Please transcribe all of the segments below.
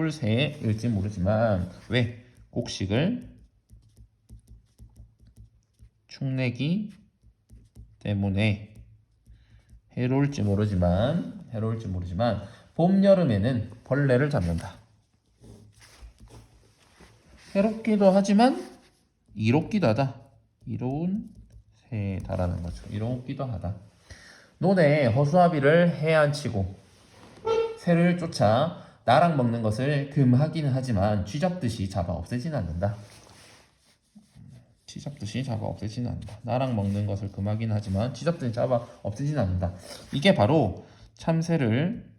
해롤새일지 모르지만 왜? 곡식을 축내기 때문에 해로울지 모르지만 봄, 여름에는 벌레를 잡는다. 해롭기도 하지만 이롭기도 하다. 이로운 새다라는 거죠. 이롭기도 하다. 논에 허수아비를 해안치고 새를 쫓아 나락 먹는 것을 금하기는 하지만 쥐잡듯이 잡아 없애지는 않는다. 쥐잡듯이 잡아 없애지는 않는다. 나락 먹는 것을 금하기는 하지만 쥐잡듯이 잡아 없애지는 않는다. 이게 바로 참새를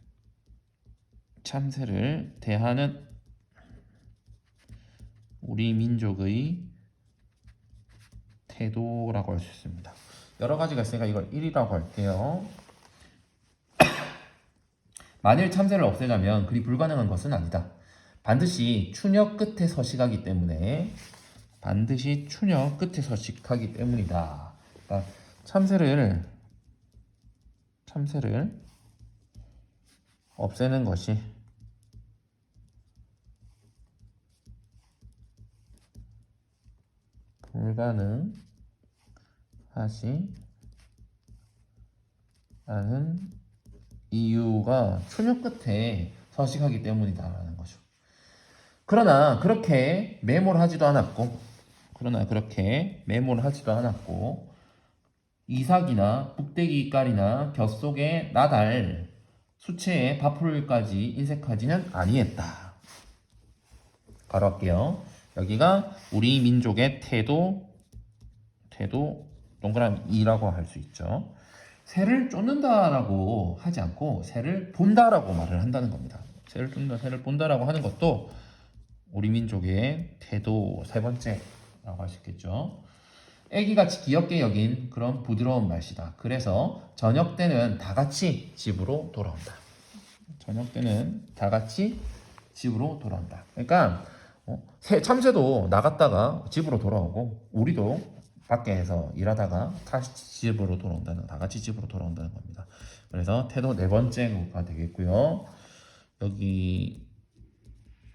대하는 우리 민족의 태도라고 할 수 있습니다. 여러 가지가 있으니까 이걸 1이라고 할게요. 만일 참새를 없애자면 그리 불가능한 것은 아니다. 반드시 추녀 끝에 서식하기 때문에 서식하기 때문이다. 그러니까 참새를 없애는 것이 불가능하지 않은 이유가 추녀 끝에 서식하기 때문이다라는 거죠. 그러나 그렇게 매몰하지도 않았고 이삭이나 북대기깔이나 벼속의 나달 수채에 밥풀까지 인색하지는 아니했다. 바로 할게요. 여기가 우리 민족의 태도 동그라미 2라고 할 수 있죠. 새를 쫓는다라고 하지 않고 새를 본다라고 말을 한다는 겁니다. 새를 쫓는다, 새를 본다라고 하는 것도 우리 민족의 태도 세 번째라고 할 수 있겠죠. 애기같이 귀엽게 여긴 그런 부드러운 말씨다. 그래서 저녁 때는 다 같이 집으로 돌아온다. 그러니까 참새도 나갔다가 집으로 돌아오고 우리도 밖에서 일하다가 다시 집으로 돌아온다는, 다 같이 집으로 돌아온다는 겁니다. 그래서 태도 네 번째가 되겠고요. 여기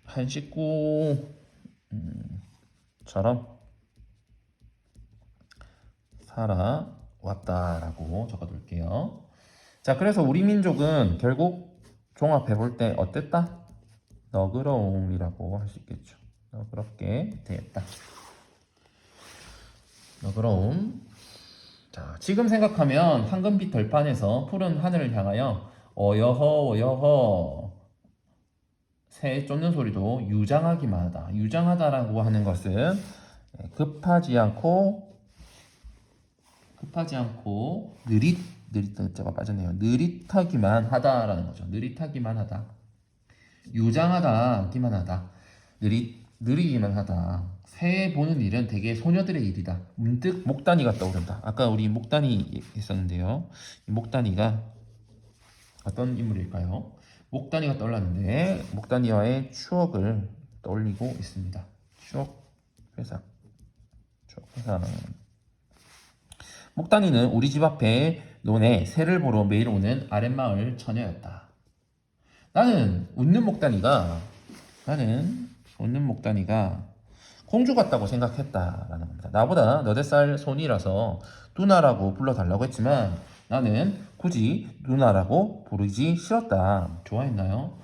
한 식구처럼 살아왔다라고 적어둘게요. 자, 그래서 우리 민족은 결국 종합해 볼 때 어땠다? 너그러움이라고 할 수 있겠죠. 너그럽게 되었다. 너그러움. 자, 지금 생각하면 황금빛 들판에서 푸른 하늘을 향하여 어여허 새 쫓는 소리도 유장하기만 하다. 유장하다라고 하는 것은 급하지 않고 느릿자가 빠졌네요. 느릿하기만 하다라는 거죠. 느릿하기만 하다. 유장하다기만 하다. 느리기만 하다. 새 보는 일은 대개 소녀들의 일이다. 문득 목단이가 떠오른다. 아까 우리 목단이 있었는데요. 이 목단이가 어떤 인물일까요? 목단이가 떠올랐는데 목단이와의 추억을 떠올리고 있습니다. 추억 회상. 목단이는 우리 집 앞에 논에 새를 보러 매일 오는 아랫마을 처녀였다. 나는 웃는 목단이가 공주 같다고 생각했다라는 겁니다. 나보다 8살 손이라서 누나라고 불러달라고 했지만 나는 굳이 누나라고 부르기 싫었다. 좋아했나요?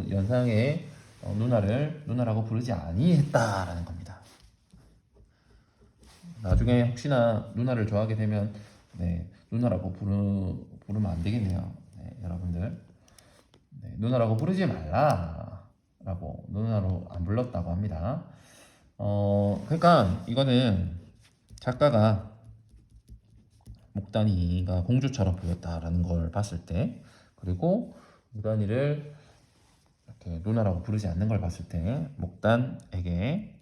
연상의 누나를 누나라고 부르지 아니했다라는 겁니다. 나중에 혹시나 누나를 좋아하게 되면 누나라고 부르면 안 되겠네요. 여러분들. 누나라고 부르지 말라라고 누나로 안 불렀다고 합니다. 그러니까 이거는 작가가 목단이가 공주처럼 보였다라는 걸 봤을 때, 그리고 목단이를 이렇게 누나라고 부르지 않는 걸 봤을 때 목단에게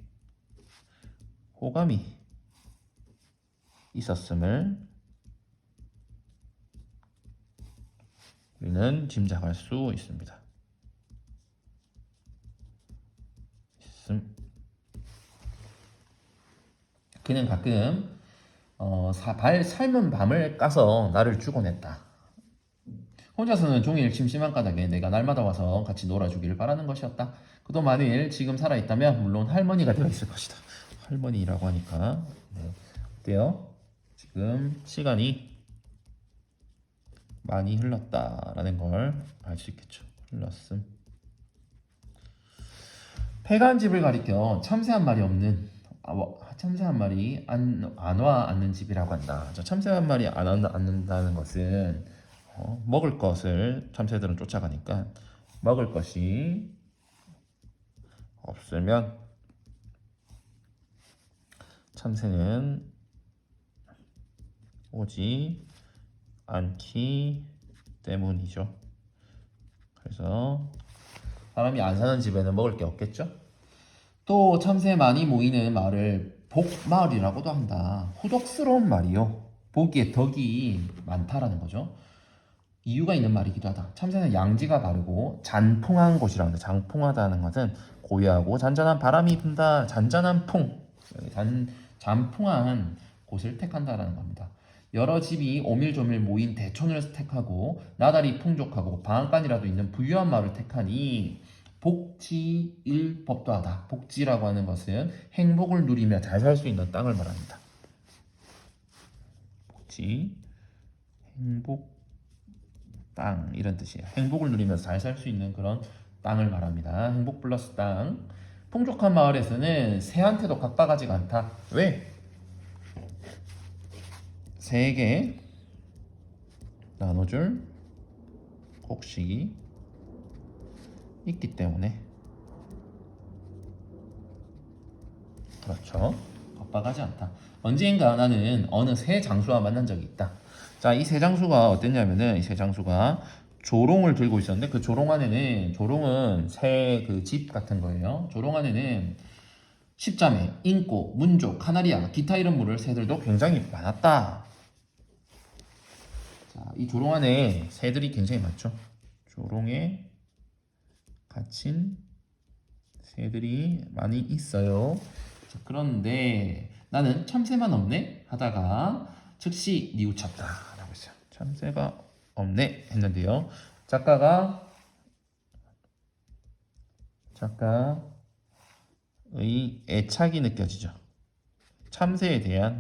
호감이 있었음을 우리는 짐작할 수 있습니다. 그는 가끔 삶은 밤을 까서 나를 주곤 했다. 혼자서는 종일 심심한 까닭에 내가 날마다 와서 같이 놀아주기를 바라는 것이었다. 그도 만일 지금 살아있다면 물론 할머니가 되어 있을 것이다. 할머니라고 하니까 네. 어때요? 지금 시간이 많이 흘렀다라는 걸 알 수 있겠죠. 흘렀음. 폐간 집을 가리켜 참새 한 마리 없는 참새 한 마리 안 와 앉는 집이라고 한다. 저 참새 한 마리 안 앉는다는 것은 먹을 것을 참새들은 쫓아가니까 먹을 것이 없으면 참새는 오지 않기 때문이죠. 그래서 사람이 안 사는 집에는 먹을 게 없겠죠. 또 참새 많이 모이는 마을을 복마을이라고도 한다. 후덕스러운 말이요. 보기에 덕이 많다라는 거죠. 이유가 있는 말이기도 하다. 참새는 양지가 바르고 잔풍한 곳이라고 한다. 잔풍하다는 것은 고요하고 잔잔한 바람이 분다. 잔잔한 풍, 잔풍한 곳을 택한다라는 겁니다. 여러 집이 오밀조밀 모인 대촌을 택하고 나달이 풍족하고 방앗간이라도 있는 부유한 마을을 택하니 복지일 법도 하다. 복지라고 하는 것은 행복을 누리며 잘 살 수 있는 땅을 말합니다. 복지, 행복, 땅 이런 뜻이에요. 행복을 누리면서 잘 살 수 있는 그런 땅을 말합니다. 행복 플러스 땅. 풍족한 마을에서는 새한테도 각박하지가 않다. 왜? 새에게 나눠줄 곡식이 있기 때문에. 그렇죠. 각박하지 않다. 언젠가 나는 어느 새 장수와 만난 적이 있다. 자, 이 새 장수가 어땠냐면은 이 새 장수가 조롱을 들고 있었는데 그 조롱 안에는 조롱은 새 그 집 같은 거예요. 조롱 안에는 십자매, 인꼬, 문조, 카나리아, 기타 이런 물을 새들도 굉장히 많았다. 자, 이 조롱 안에 새들이 굉장히 많죠. 조롱에 갇힌 새들이 많이 있어요. 자, 그런데 나는 참새만 없네 하다가 즉시 뉘우쳤다 라고 했어요. 참새가 없네 했는데요. 작가의 애착이 느껴지죠. 참새에 대해서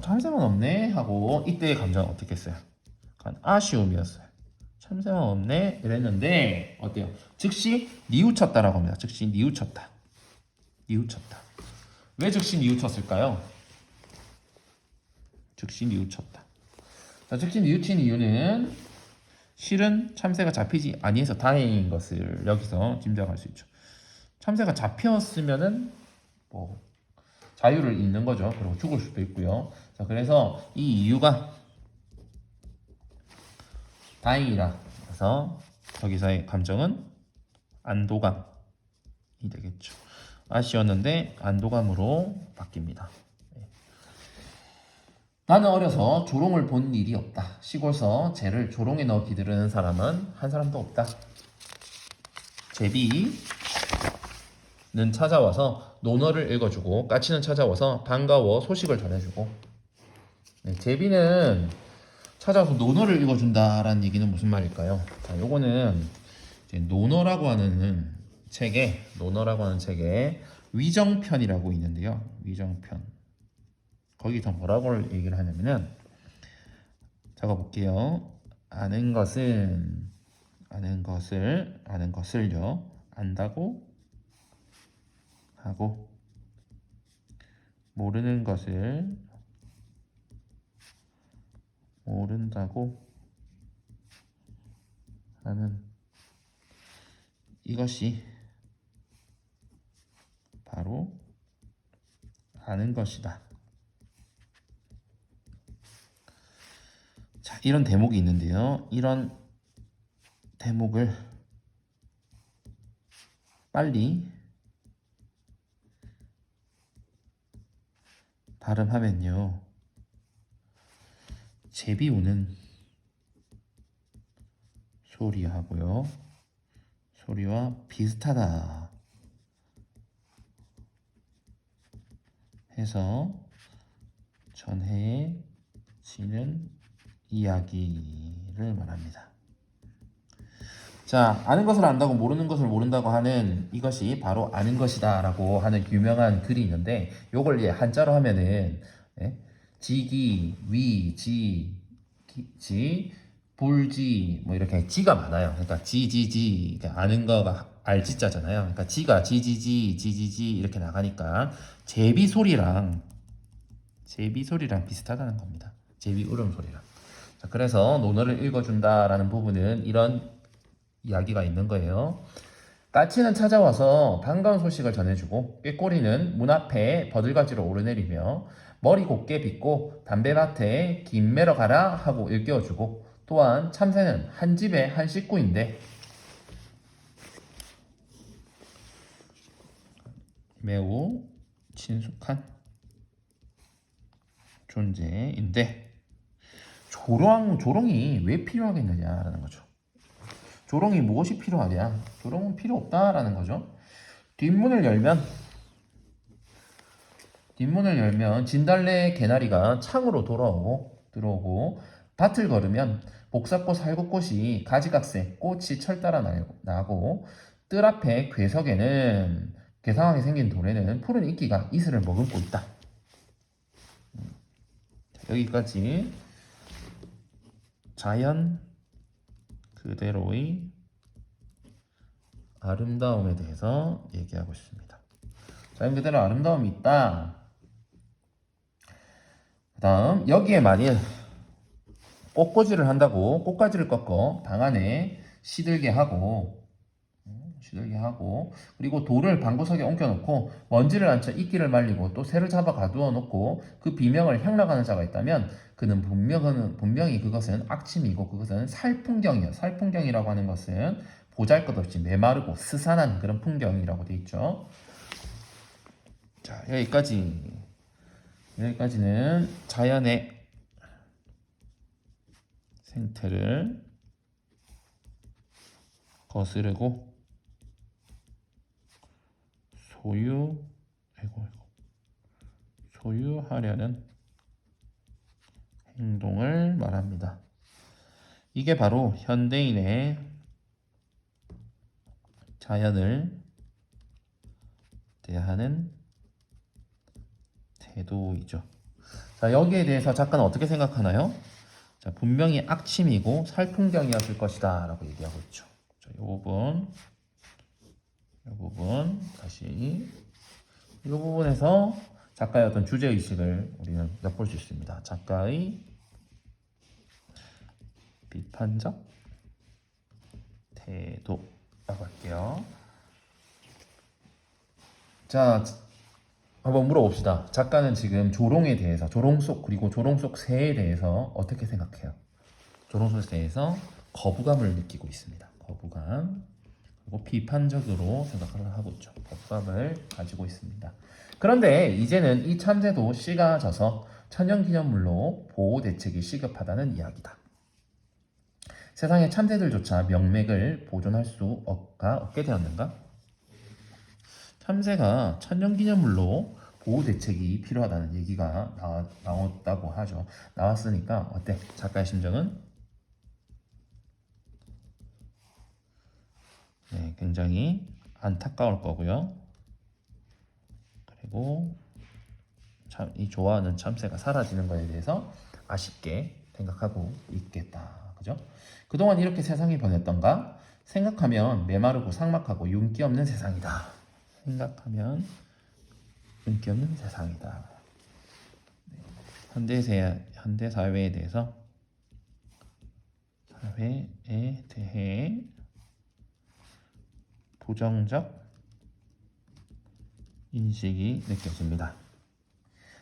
참새만 없네 하고 이때의 감정은 어떻게 했어요? 아쉬움이었어요. 참새만 없네 이랬는데 어때요? 즉시 뉘우쳤다라고 합니다. 즉시 뉘우쳤다. 왜 즉시 뉘우쳤을까요? 즉시 뉘우쳤다. 자, 즉시 뉘우친 이유는 실은 참새가 잡히지 아니해서 다행인 것을 여기서 짐작할 수 있죠. 참새가 잡혔으면은 뭐 자유를 잃는 거죠. 그리고 죽을 수도 있고요. 자, 그래서 이 이유가 다행이라. 그래서 저기서의 감정은 안도감이 되겠죠. 아쉬웠는데 안도감으로 바뀝니다. 나는 어려서 조롱을 본 일이 없다. 시골서 재를 조롱에 넣어 기르는 사람은 한 사람도 없다. 제비는 찾아와서 논어를 읽어주고 까치는 찾아와서 반가워 소식을 전해주고. 네, 제비는 찾아와서 논어를 읽어준다라는 얘기는 무슨 말일까요? 자, 요거는 이제 논어라고 하는 책에 위정편이라고 있는데요. 위정편. 거기서 뭐라고 얘기를 하냐면은 적어볼게요. 아는 것을요. 안다고 하고 모르는 것을 모른다고 하는 이것이 바로 아는 것이다. 자, 이런 대목이 있는데요. 이런 대목을 빨리 발음하면요. 제비 우는 소리하고요. 소리와 비슷하다 해서 전해지는 이야기를 말합니다. 자, 아는 것을 안다고 모르는 것을 모른다고 하는 이것이 바로 아는 것이다 라고 하는 유명한 글이 있는데, 요걸 이제 한자로 하면은 예? 지기, 위, 지, 불지, 뭐 이렇게 지가 많아요. 그러니까 지지지, 그러니까 아는 거가 알지자잖아요. 그러니까 지가 지지지 이렇게 나가니까 제비 소리랑 비슷하다는 겁니다. 제비 울음소리랑. 자, 그래서 논어를 읽어준다라는 부분은 이런 이야기가 있는 거예요. 까치는 찾아와서 반가운 소식을 전해주고, 꾀꼬리는 문 앞에 버들가지로 오르내리며 머리 곱게 빗고 담배밭에 김 매러 가라 하고 일깨워주고, 또한 참새는 한 집에 한 식구인데 매우 친숙한 존재인데, 조롱이 왜 필요하겠느냐라는 거죠. 조롱이 무엇이 필요하냐? 조롱은 필요 없다라는 거죠. 뒷문을 열면 진달래 개나리가 창으로 들어오고, 밭을 걸으면 복사꽃 살구꽃이 가지각색 꽃이 철따라 나고, 뜰 앞에 괴상하게 생긴 돌에는 푸른 이끼가 이슬을 머금고 있다. 여기까지 자연 그대로의 아름다움에 대해서 얘기하고 있습니다. 자연 그대로 아름다움이 있다. 그 다음, 여기에 만일 꽃꽂이를 한다고 꽃가지를 꺾어 방 안에 시들게 하고, 그리고 돌을 방구석에 옮겨놓고 먼지를 앉혀 이끼를 말리고 또 새를 잡아 가두어 놓고 그 비명을 향락하는 자가 있다면, 그는 분명히 그것은 악취미고 그것은 살풍경이요. 살풍경이라고 하는 것은 보잘것없이 메마르고 스산한 그런 풍경이라고 돼 있죠. 자, 여기까지는 자연의 생태를 거스르고 소유하려는 행동을 말합니다. 이게 바로 현대인의 자연을 대하는 태도이죠. 자, 여기에 대해서 작가는 어떻게 생각하나요? 자, 분명히 악취미고 살풍경이었을 것이다 라고 얘기하고 있죠. 자, 이 부분 다시 이 부분에서 작가의 어떤 주제의식을 우리는 엿볼 수 있습니다. 작가의 비판적 태도라고 할게요. 자, 한번 물어봅시다. 작가는 지금 조롱에 대해서, 조롱속, 그리고 조롱속 새에 대해서 어떻게 생각해요? 조롱속 새에 대해서 거부감을 느끼고 있습니다. 거부감. 그리고 비판적으로 생각을 하고 있죠. 거부감을 가지고 있습니다. 그런데 이제는 이 참새도 씨가 져서 천연기념물로 보호대책이 시급하다는 이야기다. 세상의 참새들조차 명맥을 보존할 수가 없게 되었는가? 참새가 천연기념물로 보호대책이 필요하다는 얘기가 나왔다고 하죠. 나왔으니까 어때? 작가의 심정은? 네, 굉장히 안타까울 거고요. 그리고 이 좋아하는 참새가 사라지는 것에 대해서 아쉽게 생각하고 있겠다. 그죠? 그동안 이렇게 세상이 변했던가? 생각하면 메마르고 삭막하고 윤기 없는 세상이다. 현대 사회에 대해 부정적 인식이 느껴집니다.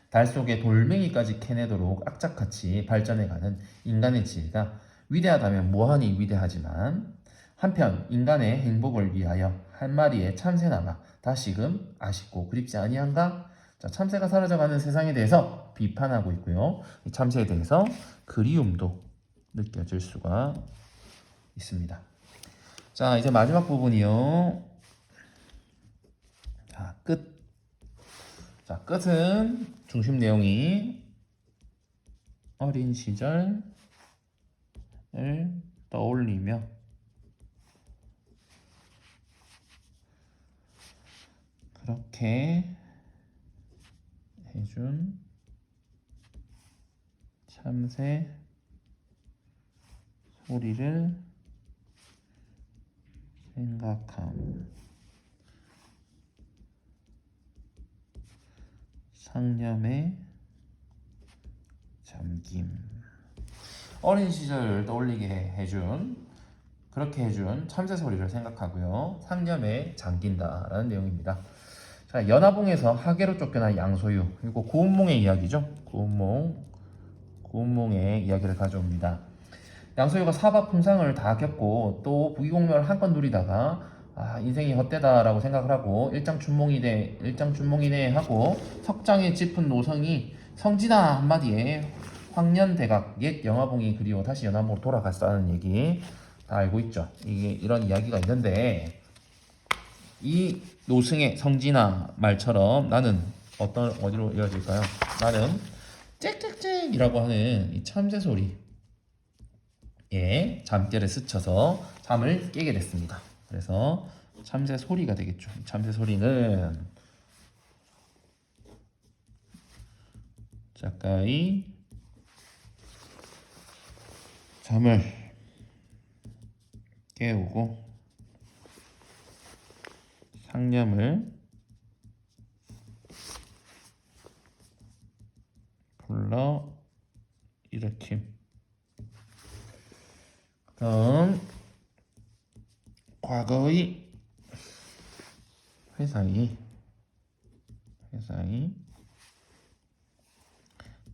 달 속에 돌멩이까지 캐내도록 악착같이 발전해가는 인간의 지혜가 위대하다면 무한히 위대하지만, 한편 인간의 행복을 위하여 한 마리의 참새나마 다시금 아쉽고 그립지 아니한가? 자, 참새가 사라져가는 세상에 대해서 비판하고 있고요. 이 참새에 대해서 그리움도 느껴질 수가 있습니다. 자, 이제 마지막 부분이요. 자, 끝. 자, 끝은 중심 내용이 어린 시절 떠올리며 그렇게 해준 참새 소리를 생각함. 상념에 잠김. 어린 시절을 떠올리게 해준, 그렇게 해준 참새 소리를 생각하고요. 상념에 잠긴다라는 내용입니다. 자, 연화봉에서 하계로 쫓겨난 양소유, 그리고 고운몽의 이야기죠. 고운몽의 이야기를 가져옵니다. 양소유가 사바풍상을 다 겪고 또 부귀공명을 한껏 누리다가 인생이 헛되다라고 생각을 하고 일장춘몽이네 하고 석장에 짚은 노성이 성진아 한마디에 황년대각 옛 영화봉이 그리워 다시 연화봉으로 돌아갔다는 얘기 다 알고 있죠. 이게 이런 이야기가 있는데 이 노승의 성진아 말처럼 나는 어디로 이어질까요? 나는 짹짹짹이라고 하는 이 참새 소리 잠결에 스쳐서 잠을 깨게 됐습니다. 그래서 참새 소리가 되겠죠. 참새 소리는 작가의 잠을 깨우고 상념을 불러 일으킴. 그럼 과거의 회사의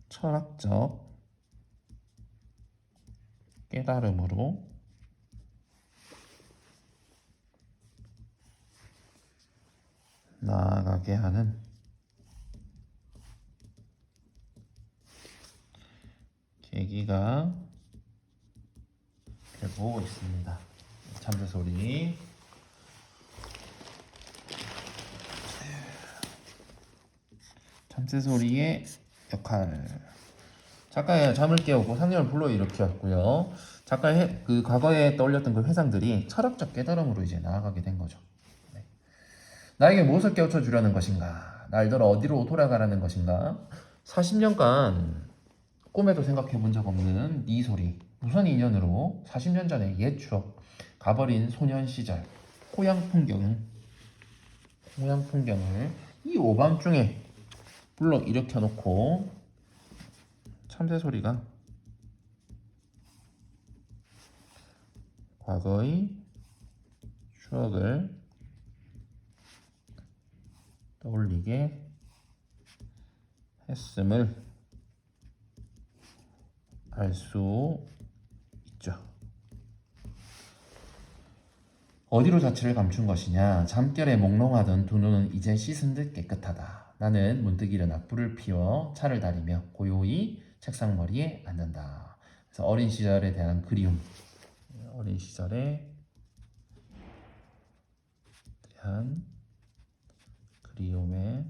철학적 깨달음으로 나아가게 하는 계기가 되고 있습니다. 참새 소리. 참새 소리의 역할. 작가의 잠을 깨우고 상념을 불러일으켰고요. 작가의 그 과거에 떠올렸던 그 회상들이 철학적 깨달음으로 이제 나아가게 된 거죠. 네. 나에게 무엇을 깨우쳐 주려는 것인가? 날더러 어디로 돌아가라는 것인가? 40년간 꿈에도 생각해 본 적 없는 네 소리. 무선 인연으로 40년 전의 옛 추억, 가버린 소년 시절, 고향 풍경을 이 오밤중에 불러 일으켜 놓고 참새 소리가 과거의 추억을 떠올리게 했음을 알 수 있죠. 어디로 자취를 감춘 것이냐? 잠결에 몽롱하던 두 눈은 이제 씻은 듯 깨끗하다. 나는 문득 일어나 불을 피워 차를 다리며 고요히 책상머리에 앉는다. 그래서 어린 시절에 대한 그리움, 어린 시절에 대한 그리움과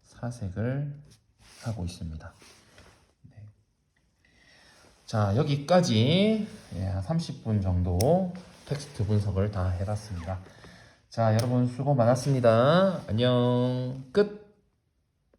사색을 하고 있습니다. 자, 여기까지 30분 정도 텍스트 분석을 다 해봤습니다. 자, 여러분 수고 많았습니다. 안녕. 끝.